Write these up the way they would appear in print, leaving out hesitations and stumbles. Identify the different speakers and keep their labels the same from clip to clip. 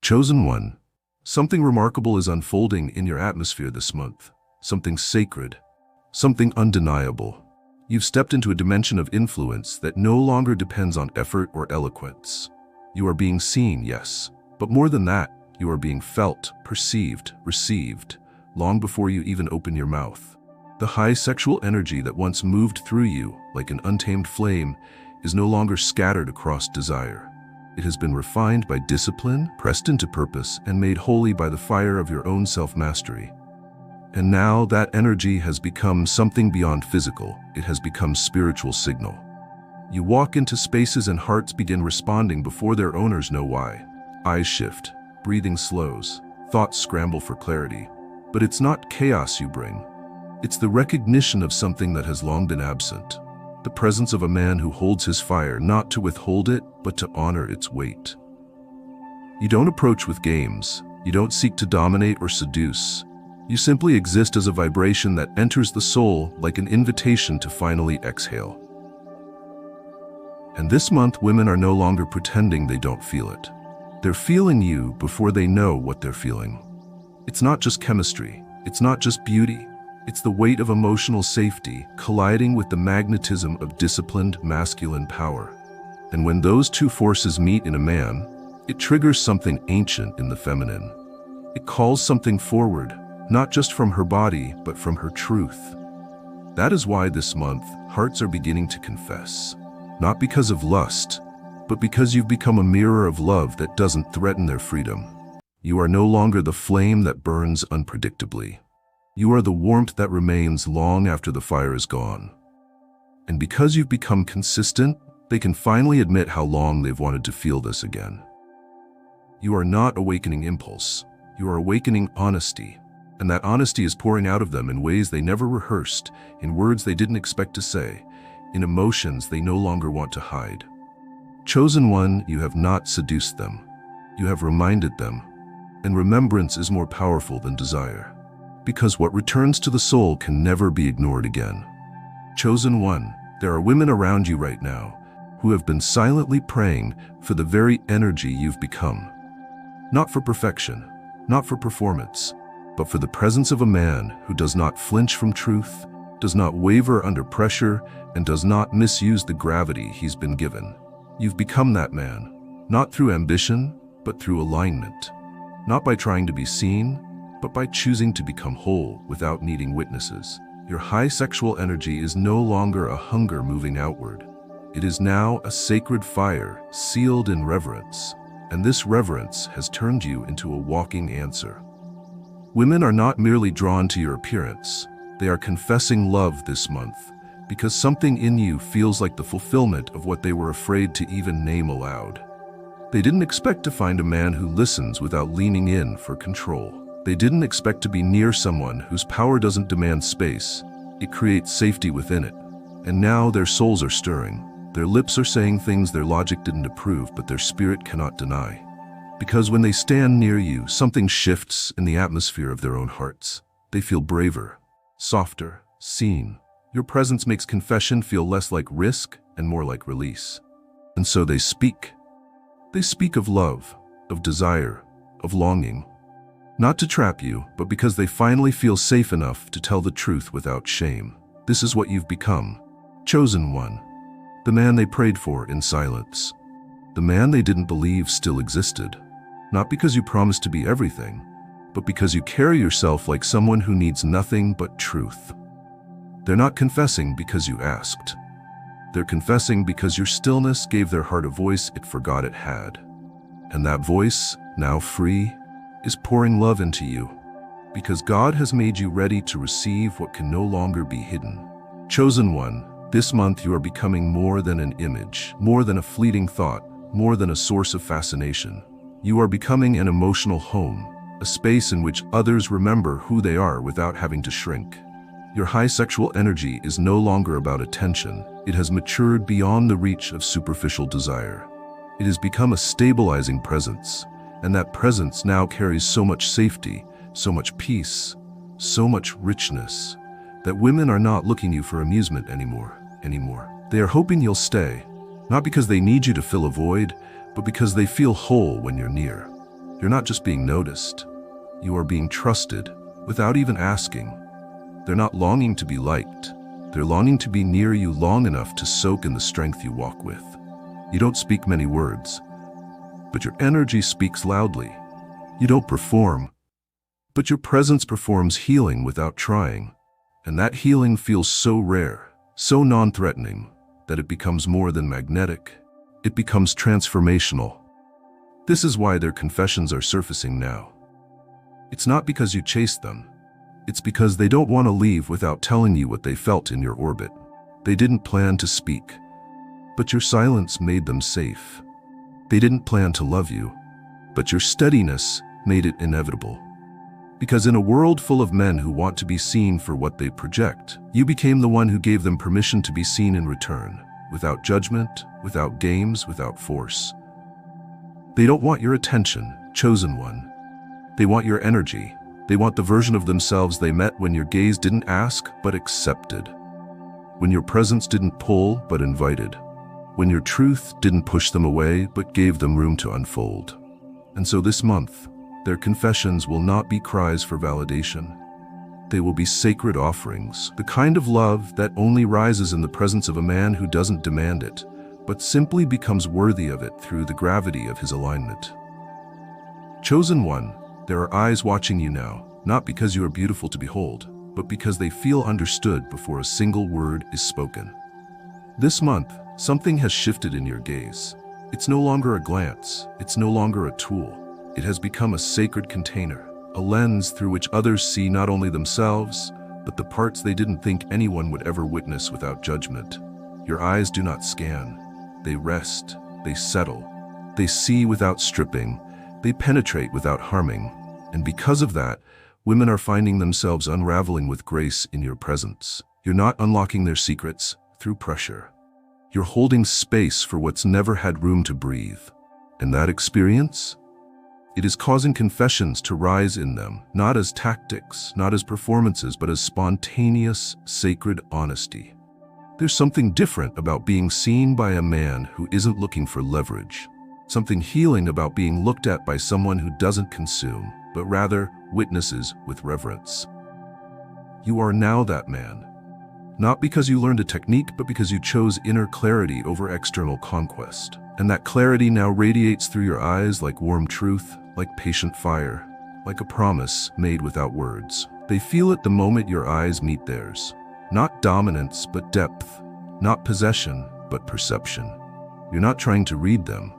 Speaker 1: Chosen one, something remarkable is unfolding in your atmosphere this month. Something sacred, something undeniable. You've stepped into a dimension of influence that no longer depends on effort or eloquence. You are being seen, yes, but more than that, you are being felt, perceived, received, long before you even open your mouth. The high sexual energy that once moved through you like an untamed flame is no longer scattered across desire. It has been refined by discipline, pressed into purpose, and made holy by the fire of your own self-mastery. And now that energy has become something beyond physical. It has become spiritual signal. You walk into spaces and hearts begin responding before their owners know why. Eyes shift, breathing slows, thoughts scramble for clarity. But it's not chaos you bring. It's the recognition of something that has long been absent. The presence of a man who holds his fire not to withhold it, but to honor its weight. You don't approach with games. You don't seek to dominate or seduce. You simply exist as a vibration that enters the soul like an invitation to finally exhale. And this month, women are no longer pretending they don't feel it. They're feeling you before they know what they're feeling. It's not just chemistry. It's not just beauty. It's the weight of emotional safety colliding with the magnetism of disciplined masculine power. And when those two forces meet in a man, it triggers something ancient in the feminine. It calls something forward, not just from her body, but from her truth. That is why this month, hearts are beginning to confess. Not because of lust, but because you've become a mirror of love that doesn't threaten their freedom. You are no longer the flame that burns unpredictably. You are the warmth that remains long after the fire is gone. And because you've become consistent, they can finally admit how long they've wanted to feel this again. You are not awakening impulse. You are awakening honesty. And that honesty is pouring out of them in ways they never rehearsed, in words they didn't expect to say, in emotions they no longer want to hide. Chosen one, you have not seduced them. You have reminded them. And remembrance is more powerful than desire. Because what returns to the soul can never be ignored again. Chosen one, there are women around you right now who have been silently praying for the very energy you've become. Not for perfection, not for performance, but for the presence of a man who does not flinch from truth, does not waver under pressure, and does not misuse the gravity he's been given. You've become that man, not through ambition, but through alignment. Not by trying to be seen, but by choosing to become whole without needing witnesses. Your high sexual energy is no longer a hunger moving outward. It is now a sacred fire sealed in reverence, and this reverence has turned you into a walking answer. Women are not merely drawn to your appearance. They are confessing love this month because something in you feels like the fulfillment of what they were afraid to even name aloud. They didn't expect to find a man who listens without leaning in for control. They didn't expect to be near someone whose power doesn't demand space. It creates safety within it. And now their souls are stirring. Their lips are saying things their logic didn't approve, but their spirit cannot deny. Because when they stand near you, something shifts in the atmosphere of their own hearts. They feel braver, softer, seen. Your presence makes confession feel less like risk and more like release. And so they speak. They speak of love, of desire, of longing. Not to trap you, but because they finally feel safe enough to tell the truth without shame. This is what you've become. Chosen one. The man they prayed for in silence. The man they didn't believe still existed. Not because you promised to be everything, but because you carry yourself like someone who needs nothing but truth. They're not confessing because you asked. They're confessing because your stillness gave their heart a voice it forgot it had. And that voice, now free, is pouring love into you, because God has made you ready to receive what can no longer be hidden. Chosen one, this month you are becoming more than an image, more than a fleeting thought, more than a source of fascination. You are becoming an emotional home, a space in which others remember who they are without having to shrink. Your high sexual energy is no longer about attention. It has matured beyond the reach of superficial desire. It has become a stabilizing presence. And that presence now carries so much safety, so much peace, so much richness, that women are not looking you for amusement anymore. They are hoping you'll stay, not because they need you to fill a void, but because they feel whole when you're near. You're not just being noticed. You are being trusted without even asking. They're not longing to be liked. They're longing to be near you long enough to soak in the strength you walk with. You don't speak many words, but your energy speaks loudly. You don't perform, but your presence performs healing without trying. And that healing feels so rare, so non-threatening, that it becomes more than magnetic. It becomes transformational. This is why their confessions are surfacing now. It's not because you chased them. It's because they don't want to leave without telling you what they felt in your orbit. They didn't plan to speak, but your silence made them safe. They didn't plan to love you, but your steadiness made it inevitable. Because in a world full of men who want to be seen for what they project, you became the one who gave them permission to be seen in return, without judgment, without games, without force. They don't want your attention, chosen one. They want your energy. They want the version of themselves they met when your gaze didn't ask, but accepted. When your presence didn't pull, but invited. When your truth didn't push them away, but gave them room to unfold. And so this month, their confessions will not be cries for validation. They will be sacred offerings, the kind of love that only rises in the presence of a man who doesn't demand it, but simply becomes worthy of it through the gravity of his alignment. Chosen one, there are eyes watching you now, not because you are beautiful to behold, but because they feel understood before a single word is spoken. This month, something has shifted in your gaze. It's no longer a glance, it's no longer a tool. It has become a sacred container, a lens through which others see not only themselves, but the parts they didn't think anyone would ever witness without judgment. Your eyes do not scan. They rest, they settle, they see without stripping, they penetrate without harming. And because of that, women are finding themselves unraveling with grace in your presence. You're not unlocking their secrets through pressure. You're holding space for what's never had room to breathe. And that experience? It is causing confessions to rise in them, not as tactics, not as performances, but as spontaneous, sacred honesty. There's something different about being seen by a man who isn't looking for leverage. Something healing about being looked at by someone who doesn't consume, but rather witnesses with reverence. You are now that man. Not because you learned a technique, but because you chose inner clarity over external conquest. And that clarity now radiates through your eyes like warm truth, like patient fire, like a promise made without words. They feel it the moment your eyes meet theirs. Not dominance, but depth. Not possession, but perception. You're not trying to read them.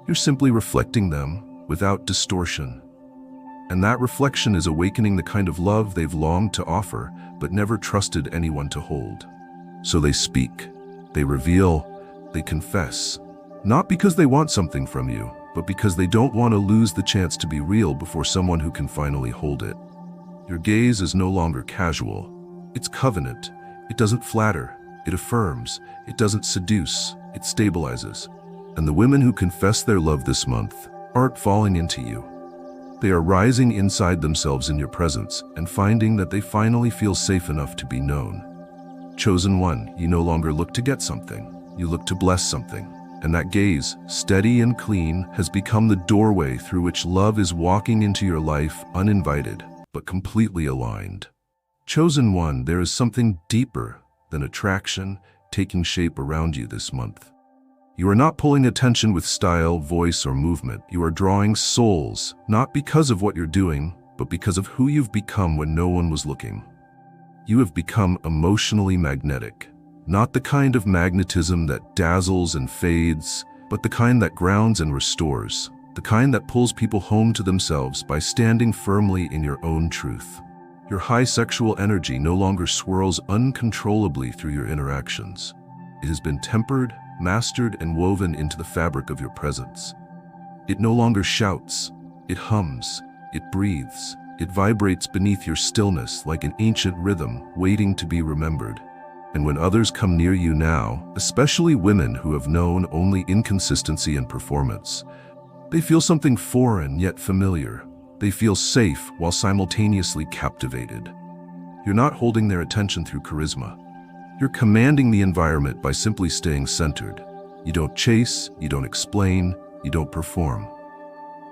Speaker 1: You're simply reflecting them without distortion. And that reflection is awakening the kind of love they've longed to offer, but never trusted anyone to hold. So they speak, they reveal, they confess. Not because they want something from you, but because they don't want to lose the chance to be real before someone who can finally hold it. Your gaze is no longer casual. It's covenant. It doesn't flatter. It affirms. It doesn't seduce. It stabilizes. And the women who confess their love this month aren't falling into you. They are rising inside themselves in your presence and finding that they finally feel safe enough to be known. Chosen one, you no longer look to get something. You look to bless something. And that gaze, steady and clean, has become the doorway through which love is walking into your life uninvited, but completely aligned. Chosen one, there is something deeper than attraction taking shape around you this month. You are not pulling attention with style, voice, or movement. You are drawing souls, not because of what you're doing, but because of who you've become when no one was looking. You have become emotionally magnetic. Not the kind of magnetism that dazzles and fades, but the kind that grounds and restores. The kind that pulls people home to themselves by standing firmly in your own truth. Your high sexual energy no longer swirls uncontrollably through your interactions. It has been tempered, mastered, and woven into the fabric of your presence. It no longer shouts, it hums, it breathes, it vibrates beneath your stillness like an ancient rhythm waiting to be remembered. And when others come near you now, especially women who have known only inconsistency and performance, they feel something foreign yet familiar. They feel safe while simultaneously captivated. You're not holding their attention through charisma. You're commanding the environment by simply staying centered. You don't chase, you don't explain, you don't perform.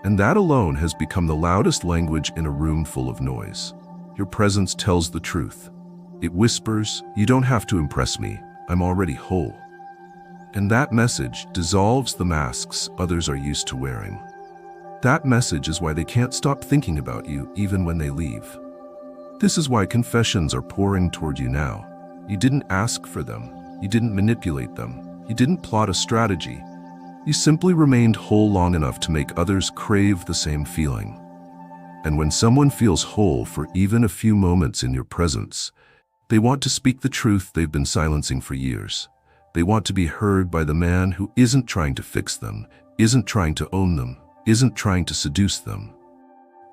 Speaker 1: And that alone has become the loudest language in a room full of noise. Your presence tells the truth. It whispers, "You don't have to impress me. I'm already whole." And that message dissolves the masks others are used to wearing. That message is why they can't stop thinking about you even when they leave. This is why confessions are pouring toward you now. You didn't ask for them. You didn't manipulate them. You didn't plot a strategy. You simply remained whole long enough to make others crave the same feeling. And when someone feels whole for even a few moments in your presence, they want to speak the truth they've been silencing for years. They want to be heard by the man who isn't trying to fix them, isn't trying to own them, isn't trying to seduce them.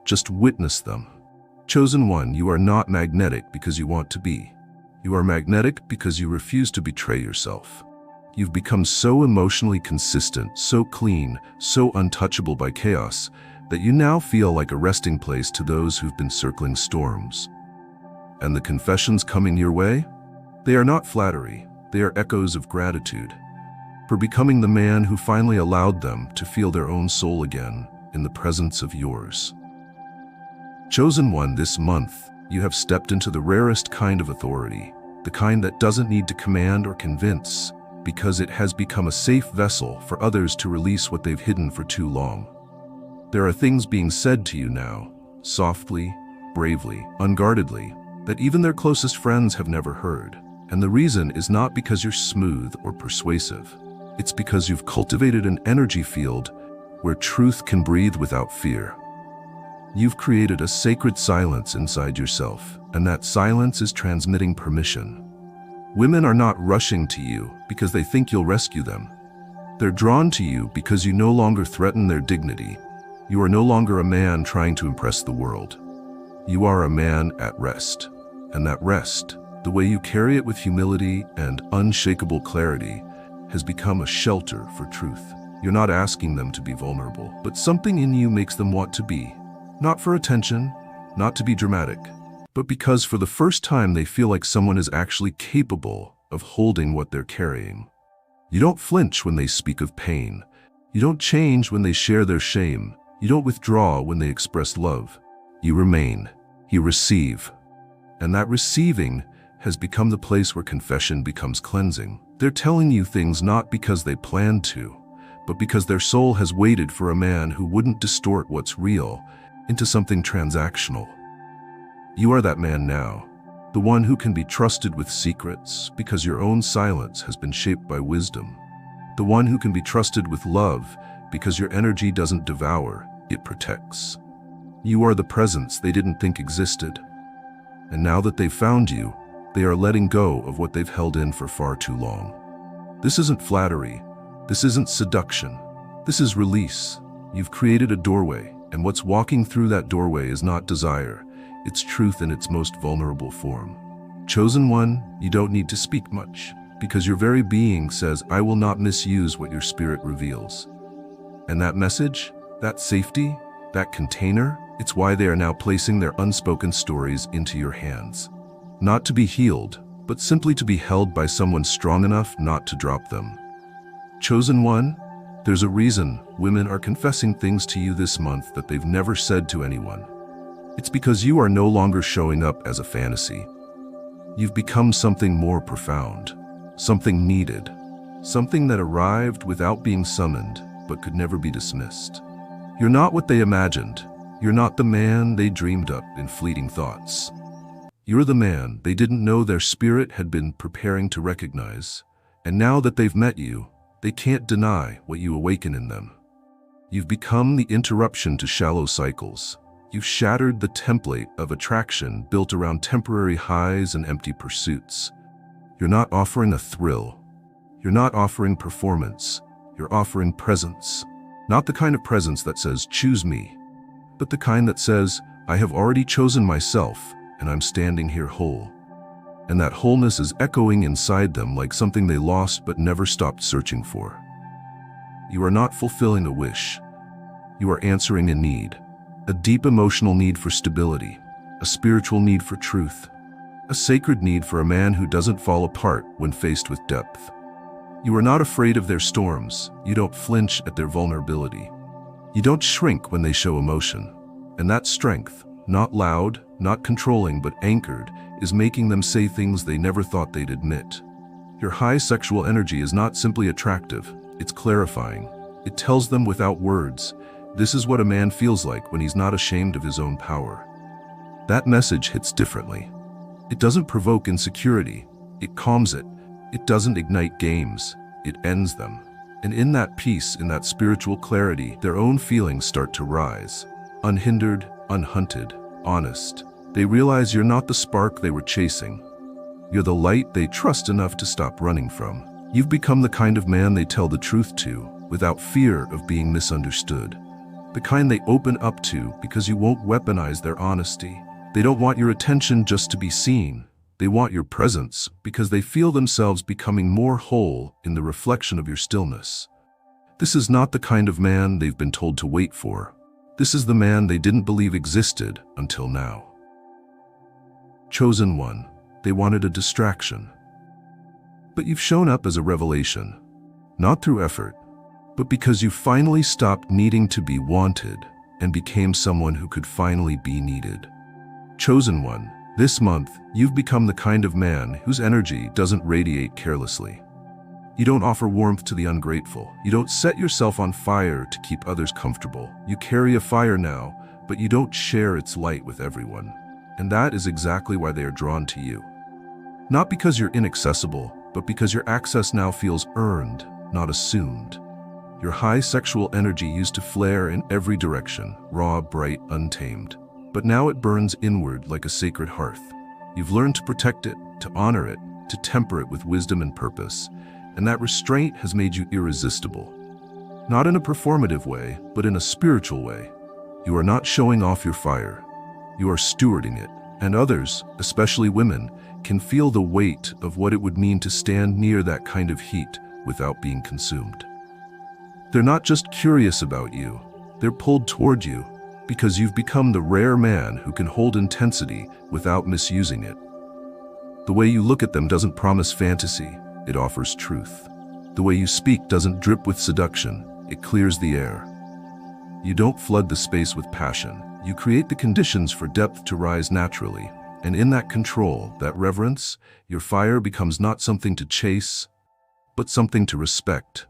Speaker 1: Just witness them. Chosen one, you are not magnetic because you want to be. You are magnetic because you refuse to betray yourself. You've become so emotionally consistent, so clean, so untouchable by chaos, that you now feel like a resting place to those who've been circling storms. And the confessions coming your way? They are not flattery, they are echoes of gratitude for becoming the man who finally allowed them to feel their own soul again in the presence of yours. Chosen one, this month, you have stepped into the rarest kind of authority, the kind that doesn't need to command or convince, because it has become a safe vessel for others to release what they've hidden for too long. There are things being said to you now, softly, bravely, unguardedly, that even their closest friends have never heard. And the reason is not because you're smooth or persuasive. It's because you've cultivated an energy field where truth can breathe without fear. You've created a sacred silence inside yourself, and that silence is transmitting permission. Women are not rushing to you because they think you'll rescue them. They're drawn to you because you no longer threaten their dignity. You are no longer a man trying to impress the world. You are a man at rest. And that rest, the way you carry it with humility and unshakable clarity, has become a shelter for truth. You're not asking them to be vulnerable, but something in you makes them want to be. Not for attention, not to be dramatic, but because for the first time they feel like someone is actually capable of holding what they're carrying. You don't flinch when they speak of pain. You don't change when they share their shame. You don't withdraw when they express love. You remain. You receive. And that receiving has become the place where confession becomes cleansing. They're telling you things not because they planned to, but because their soul has waited for a man who wouldn't distort what's real into something transactional. You are that man now, the one who can be trusted with secrets because your own silence has been shaped by wisdom. The one who can be trusted with love because your energy doesn't devour, it protects. You are the presence they didn't think existed. And now that they've found you, they are letting go of what they've held in for far too long. This isn't flattery. This isn't seduction. This is release. You've created a doorway, and what's walking through that doorway is not desire. It's truth in its most vulnerable form. Chosen one, you don't need to speak much, because your very being says, "I will not misuse what your spirit reveals." And that message, that safety, that container, it's why they are now placing their unspoken stories into your hands. Not to be healed, but simply to be held by someone strong enough not to drop them. Chosen one, there's a reason women are confessing things to you this month that they've never said to anyone. It's because you are no longer showing up as a fantasy. You've become something more profound, something needed, something that arrived without being summoned, but could never be dismissed. You're not what they imagined. You're not the man they dreamed up in fleeting thoughts. You're the man they didn't know their spirit had been preparing to recognize, and now that they've met you, they can't deny what you awaken in them. You've become the interruption to shallow cycles. You've shattered the template of attraction built around temporary highs and empty pursuits. You're not offering a thrill. You're not offering performance. You're offering presence. Not the kind of presence that says, "Choose me," but the kind that says, "I have already chosen myself, and I'm standing here whole." And that wholeness is echoing inside them like something they lost but never stopped searching for. You are not fulfilling a wish. You are answering a need. A deep emotional need for stability. A spiritual need for truth. A sacred need for a man who doesn't fall apart when faced with depth. You are not afraid of their storms. You don't flinch at their vulnerability. You don't shrink when they show emotion. And that strength, not loud, not controlling, but anchored, is making them say things they never thought they'd admit. Your high sexual energy is not simply attractive, it's clarifying. It tells them without words, this is what a man feels like when he's not ashamed of his own power. That message hits differently. It doesn't provoke insecurity, it calms it. It doesn't ignite games, it ends them. And in that peace, in that spiritual clarity, their own feelings start to rise. Unhindered, unhunted, honest. They realize you're not the spark they were chasing. You're the light they trust enough to stop running from. You've become the kind of man they tell the truth to, without fear of being misunderstood. The kind they open up to because you won't weaponize their honesty. They don't want your attention just to be seen. They want your presence because they feel themselves becoming more whole in the reflection of your stillness. This is not the kind of man they've been told to wait for. This is the man they didn't believe existed until now. Chosen one, they wanted a distraction. But you've shown up as a revelation, not through effort, but because you finally stopped needing to be wanted and became someone who could finally be needed. Chosen one, this month, you've become the kind of man whose energy doesn't radiate carelessly. You don't offer warmth to the ungrateful. You don't set yourself on fire to keep others comfortable. You carry a fire now, but you don't share its light with everyone. And that is exactly why they are drawn to you. Not because you're inaccessible, but because your access now feels earned, not assumed. Your high sexual energy used to flare in every direction, raw, bright, untamed. But now it burns inward like a sacred hearth. You've learned to protect it, to honor it, to temper it with wisdom and purpose. And that restraint has made you irresistible. Not in a performative way, but in a spiritual way. You are not showing off your fire. You are stewarding it. And others, especially women, can feel the weight of what it would mean to stand near that kind of heat without being consumed. They're not just curious about you. They're pulled toward you because you've become the rare man who can hold intensity without misusing it. The way you look at them doesn't promise fantasy. It offers truth. The way you speak doesn't drip with seduction, it clears the air. You don't flood the space with passion. You create the conditions for depth to rise naturally. And in that control, that reverence, your fire becomes not something to chase, but something to respect.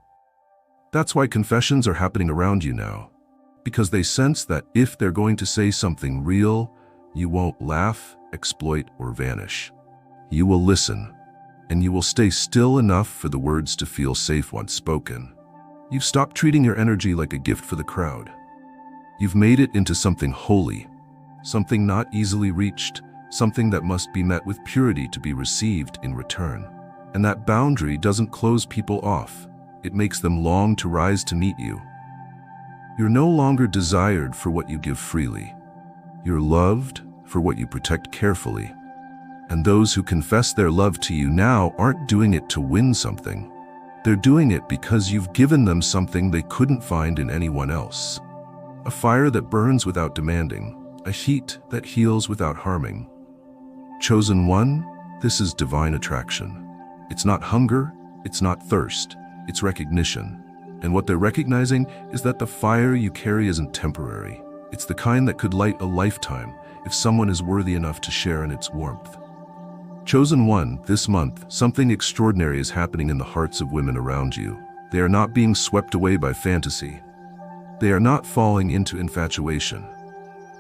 Speaker 1: That's why confessions are happening around you now. Because they sense that if they're going to say something real, you won't laugh, exploit, or vanish. You will listen. And you will stay still enough for the words to feel safe once spoken. You've stopped treating your energy like a gift for the crowd. You've made it into something holy, something not easily reached, something that must be met with purity to be received in return. And that boundary doesn't close people off. It makes them long to rise to meet you. You're no longer desired for what you give freely. You're loved for what you protect carefully. And those who confess their love to you now aren't doing it to win something. They're doing it because you've given them something they couldn't find in anyone else. A fire that burns without demanding, a heat that heals without harming. Chosen one, this is divine attraction. It's not hunger, it's not thirst, it's recognition. And what they're recognizing is that the fire you carry isn't temporary. It's the kind that could light a lifetime if someone is worthy enough to share in its warmth. Chosen one, this month, something extraordinary is happening in the hearts of women around you. They are not being swept away by fantasy. They are not falling into infatuation.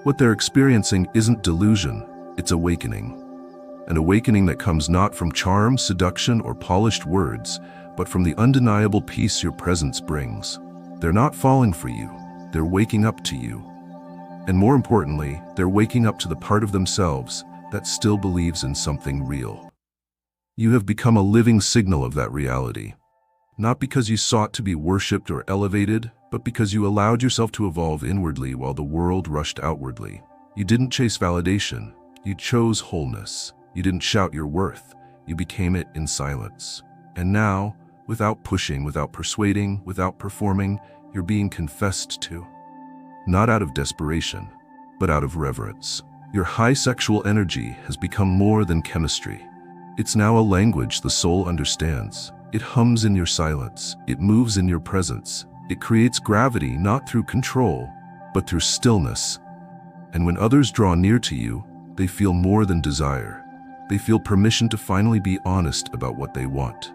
Speaker 1: What they're experiencing isn't delusion, it's awakening. An awakening that comes not from charm, seduction, or polished words, but from the undeniable peace your presence brings. They're not falling for you, they're waking up to you. And more importantly, they're waking up to the part of themselves that still believes in something real. You have become a living signal of that reality. Not because you sought to be worshipped or elevated, but because you allowed yourself to evolve inwardly while the world rushed outwardly. You didn't chase validation, you chose wholeness. You didn't shout your worth, you became it in silence. And now, without pushing, without persuading, without performing, you're being confessed to. Not out of desperation, but out of reverence. Your high sexual energy has become more than chemistry. It's now a language the soul understands. It hums in your silence, it moves in your presence, It creates gravity not through control, but through stillness. And when others draw near to you, they feel more than desire. They feel permission to finally be honest about what they want.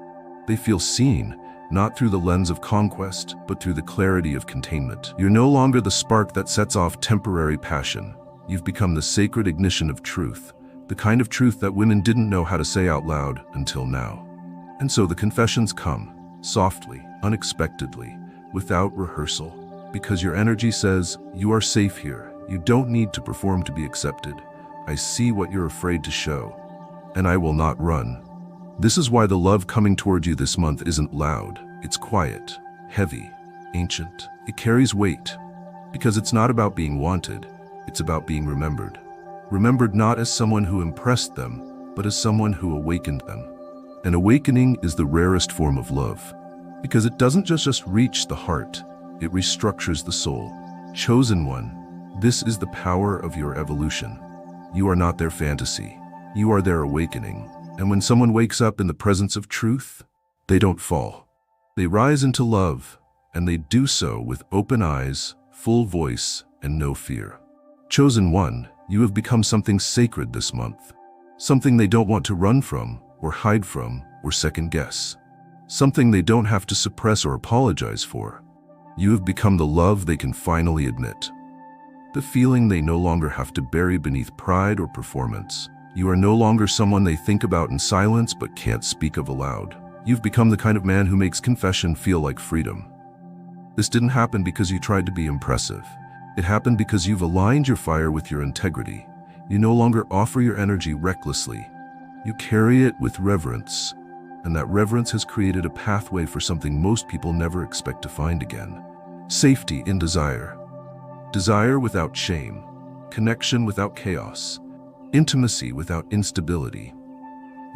Speaker 1: They feel seen, not through the lens of conquest, but through the clarity of containment. You're no longer the spark that sets off temporary passion. You've become the sacred ignition of truth, the kind of truth that women didn't know how to say out loud until now. And so the confessions come, softly, unexpectedly, without rehearsal, because your energy says, you are safe here. You don't need to perform to be accepted. I see what you're afraid to show, and I will not run. This is why the love coming toward you this month isn't loud. It's quiet, heavy, ancient. It carries weight, because it's not about being wanted. It's about being remembered. Remembered not as someone who impressed them, but as someone who awakened them. An awakening is the rarest form of love, because it doesn't just reach the heart, it restructures the soul. Chosen one, this is the power of your evolution. You are not their fantasy. You are their awakening. And when someone wakes up in the presence of truth, they don't fall. They rise into love, and they do so with open eyes, full voice, and no fear. Chosen one, you have become something sacred this month. Something they don't want to run from, or hide from, or second guess. Something they don't have to suppress or apologize for. You have become the love they can finally admit. The feeling they no longer have to bury beneath pride or performance. You are no longer someone they think about in silence but can't speak of aloud. You've become the kind of man who makes confession feel like freedom. This didn't happen because you tried to be impressive. It happened because you've aligned your fire with your integrity. You no longer offer your energy recklessly. You carry it with reverence, and that reverence has created a pathway for something most people never expect to find again. Safety in desire. Desire without shame. Connection without chaos. Intimacy without instability.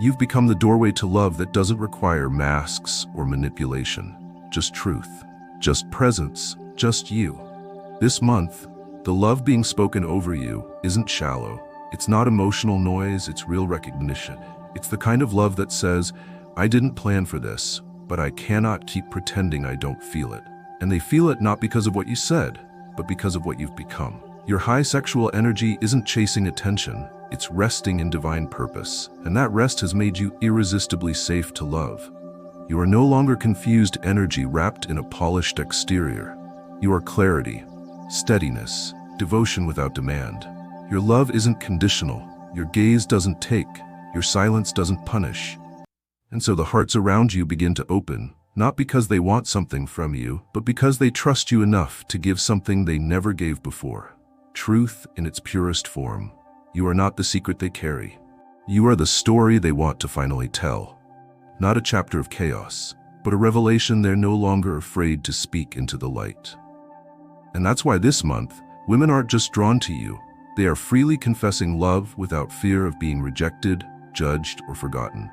Speaker 1: You've become the doorway to love that doesn't require masks or manipulation. Just truth, just presence, just you. This month, the love being spoken over you isn't shallow. It's not emotional noise, it's real recognition. It's the kind of love that says, I didn't plan for this, but I cannot keep pretending I don't feel it. And they feel it not because of what you said, but because of what you've become. Your high sexual energy isn't chasing attention. It's resting in divine purpose, and that rest has made you irresistibly safe to love. You are no longer confused energy wrapped in a polished exterior. You are clarity, steadiness, devotion without demand. Your love isn't conditional. Your gaze doesn't take. Your silence doesn't punish. And so the hearts around you begin to open, not because they want something from you, but because they trust you enough to give something they never gave before. Truth in its purest form. You are not the secret they carry. You are the story they want to finally tell. Not a chapter of chaos, but a revelation they're no longer afraid to speak into the light. And that's why this month, women aren't just drawn to you. They are freely confessing love without fear of being rejected, judged, or forgotten.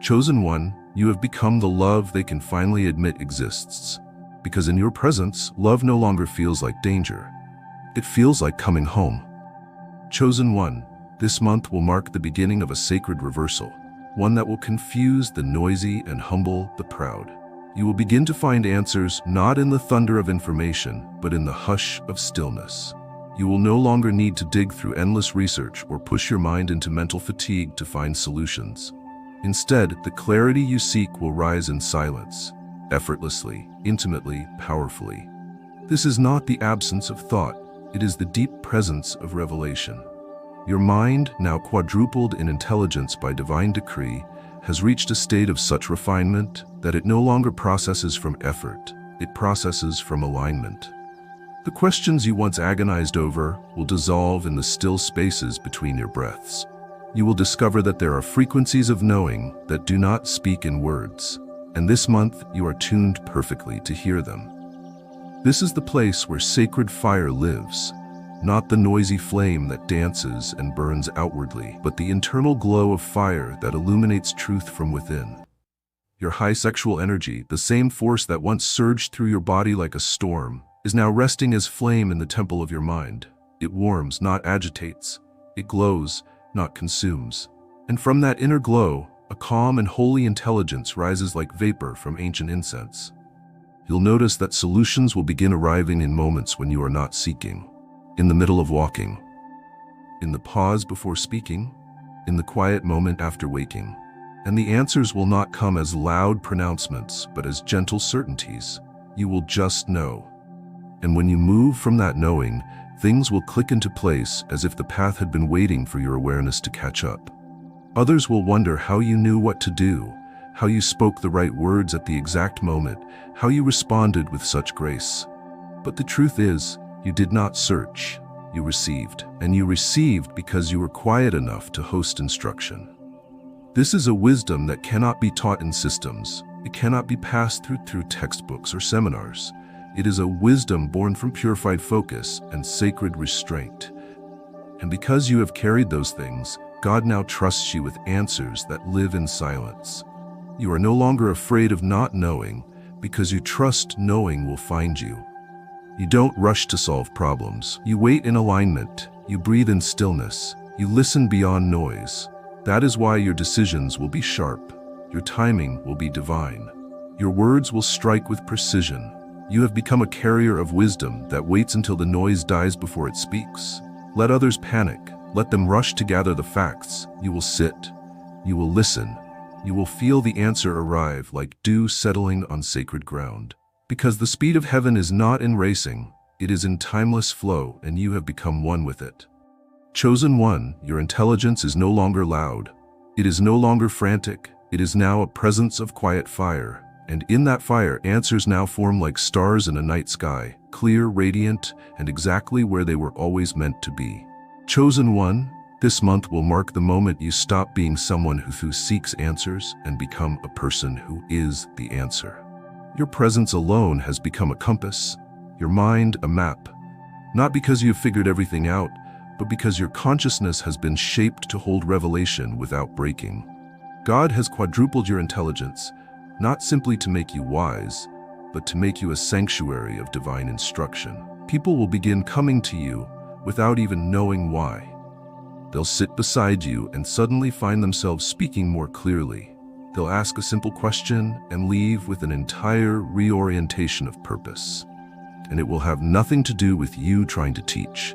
Speaker 1: Chosen one, you have become the love they can finally admit exists. Because in your presence, love no longer feels like danger. It feels like coming home. Chosen one, this month will mark the beginning of a sacred reversal, one that will confuse the noisy and humble the proud. You will begin to find answers not in the thunder of information, but in the hush of stillness. You will no longer need to dig through endless research or push your mind into mental fatigue to find solutions. Instead, the clarity you seek will rise in silence, effortlessly, intimately, powerfully. This is not the absence of thought. It is the deep presence of revelation. Your mind, now quadrupled in intelligence by divine decree, has reached a state of such refinement that it no longer processes from effort, it processes from alignment. The questions you once agonized over will dissolve in the still spaces between your breaths. You will discover that there are frequencies of knowing that do not speak in words, and this month you are tuned perfectly to hear them. This is the place where sacred fire lives, not the noisy flame that dances and burns outwardly, but the internal glow of fire that illuminates truth from within. Your high sexual energy, the same force that once surged through your body like a storm, is now resting as flame in the temple of your mind. It warms, not agitates. It glows, not consumes. And from that inner glow, a calm and holy intelligence rises like vapor from ancient incense. You'll notice that solutions will begin arriving in moments when you are not seeking. In the middle of walking, in the pause before speaking, in the quiet moment after waking. And the answers will not come as loud pronouncements, but as gentle certainties. You will just know. And when you move from that knowing, things will click into place as if the path had been waiting for your awareness to catch up. Others will wonder how you knew what to do, how you spoke the right words at the exact moment, how you responded with such grace. But the truth is, you did not search, you received. And you received because you were quiet enough to host instruction. This is a wisdom that cannot be taught in systems. It cannot be passed through textbooks or seminars. It is a wisdom born from purified focus and sacred restraint. And because you have carried those things, God now trusts you with answers that live in silence. You are no longer afraid of not knowing, because you trust knowing will find you. You don't rush to solve problems. You wait in alignment. You breathe in stillness. You listen beyond noise. That is why your decisions will be sharp. Your timing will be divine. Your words will strike with precision. You have become a carrier of wisdom that waits until the noise dies before it speaks. Let others panic. Let them rush to gather the facts. You will sit. You will listen. You will feel the answer arrive like dew settling on sacred ground. Because the speed of heaven is not in racing, it is in timeless flow, and you have become one with it. Chosen one, your intelligence is no longer loud. It is no longer frantic. It is now a presence of quiet fire. And in that fire, answers now form like stars in a night sky, clear, radiant, and exactly where they were always meant to be. Chosen one, this month will mark the moment you stop being someone who seeks answers and become a person who is the answer. Your presence alone has become a compass, your mind a map, not because you have figured everything out, but because your consciousness has been shaped to hold revelation without breaking. God has quadrupled your intelligence, not simply to make you wise, but to make you a sanctuary of divine instruction. People will begin coming to you without even knowing why. They'll sit beside you and suddenly find themselves speaking more clearly. They'll ask a simple question and leave with an entire reorientation of purpose. And it will have nothing to do with you trying to teach.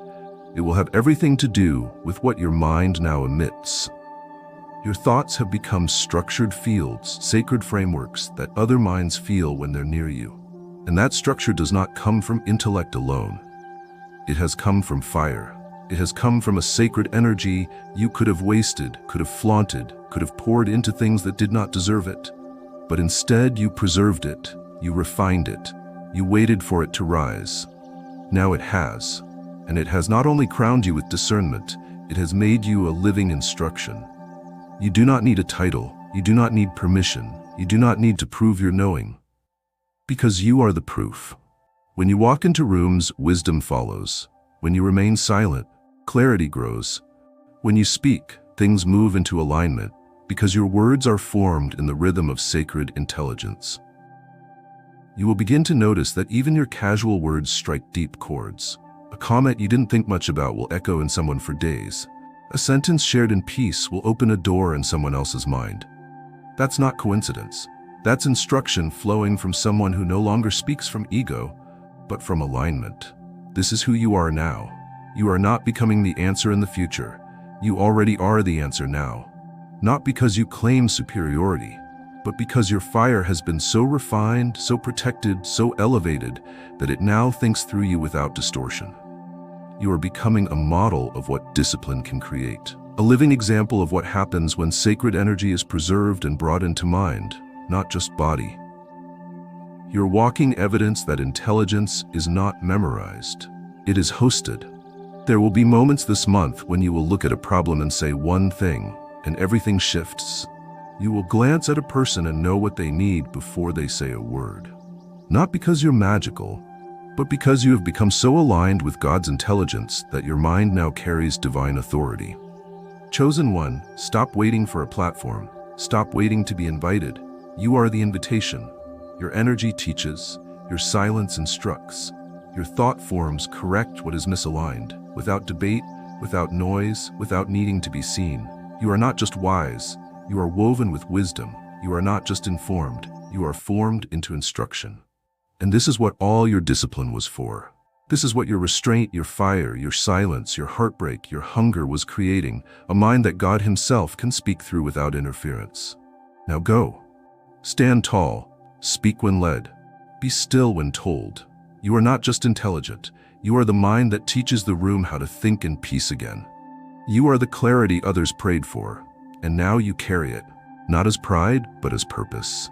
Speaker 1: It will have everything to do with what your mind now emits. Your thoughts have become structured fields, sacred frameworks that other minds feel when they're near you. And that structure does not come from intellect alone. It has come from fire. It has come from a sacred energy you could have wasted, could have flaunted, could have poured into things that did not deserve it. But instead you preserved it, you refined it, you waited for it to rise. Now it has. And it has not only crowned you with discernment, it has made you a living instruction. You do not need a title, you do not need permission, you do not need to prove your knowing. Because you are the proof. When you walk into rooms, wisdom follows. When you remain silent, clarity grows. When you speak, things move into alignment, because your words are formed in the rhythm of sacred intelligence. You will begin to notice that even your casual words strike deep chords. A comment you didn't think much about will echo in someone for days. A sentence shared in peace will open a door in someone else's mind. That's not coincidence. That's instruction flowing from someone who no longer speaks from ego, but from alignment. This is who you are now. You are not becoming the answer in the future. You already are the answer now. Not because you claim superiority, but because your fire has been so refined, so protected, so elevated, that it now thinks through you without distortion. You are becoming a model of what discipline can create, a living example of what happens when sacred energy is preserved and brought into mind, not just body. You're walking evidence that intelligence is not memorized. It is hosted. There will be moments this month when you will look at a problem and say one thing, and everything shifts. You will glance at a person and know what they need before they say a word. Not because you're magical, but because you have become so aligned with God's intelligence that your mind now carries divine authority. Chosen one, stop waiting for a platform. Stop waiting to be invited. You are the invitation. Your energy teaches. Your silence instructs. Your thought forms correct what is misaligned. Without debate, without noise, without needing to be seen. You are not just wise. You are woven with wisdom. You are not just informed. You are formed into instruction. And this is what all your discipline was for. This is what your restraint, your fire, your silence, your heartbreak, your hunger was creating, a mind that God Himself can speak through without interference. Now go. Stand tall. Speak when led. Be still when told. You are not just intelligent. You are the mind that teaches the room how to think in peace again. You are the clarity others prayed for, and now you carry it, not as pride, but as purpose.